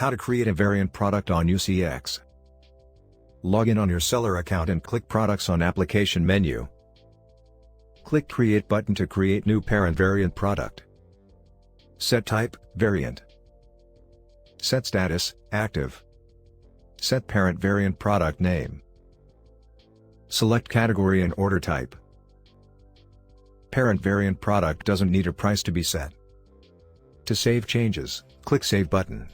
How to create a variant product on UCX. Log in on your seller account and click Products on Application menu. Click Create button to create new parent variant product. Set type, variant. Set status, active. Set parent variant product name. Select category and order type. Parent variant product doesn't need a price to be set. To save changes, click Save button.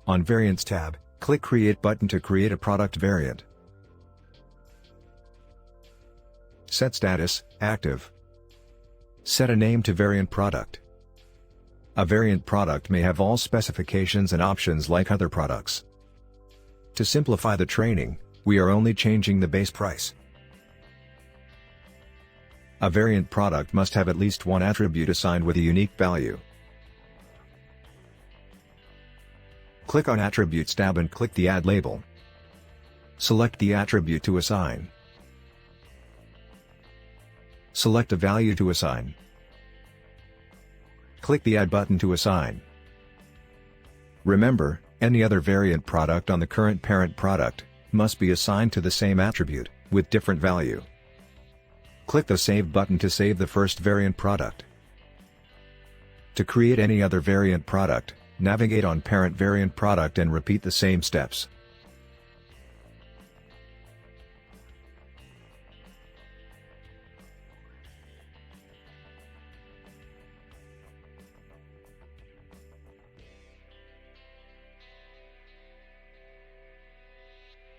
On Variants tab, click Create button to create a product variant. Set status, active. Set a name to variant product. A variant product may have all specifications and options like other products. To simplify the training, we are only changing the base price. A variant product must have at least one attribute assigned with a unique value. Click on Attributes tab and click the Add label. Select the attribute to assign. Select a value to assign. Click the Add button to assign. Remember, any other variant product on the current parent product must be assigned to the same attribute, with different value. Click the Save button to save the first variant product. To create any other variant product, navigate on Parent Variant Product and repeat the same steps.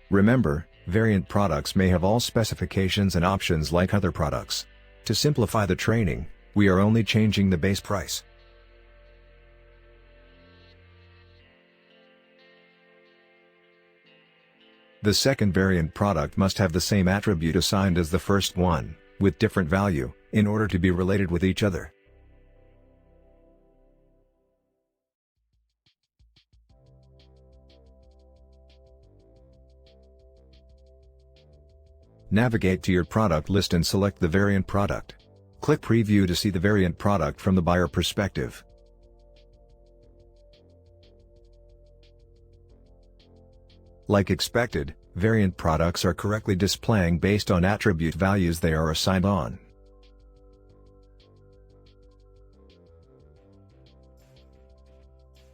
Remember, variant products may have all specifications and options like other products. To simplify the training, we are only changing the base price. The second variant product must have the same attribute assigned as the first one, with different value, in order to be related with each other. Navigate to your product list and select the variant product. Click Preview to see the variant product from the buyer perspective. Like expected, variant products are correctly displaying based on attribute values they are assigned on.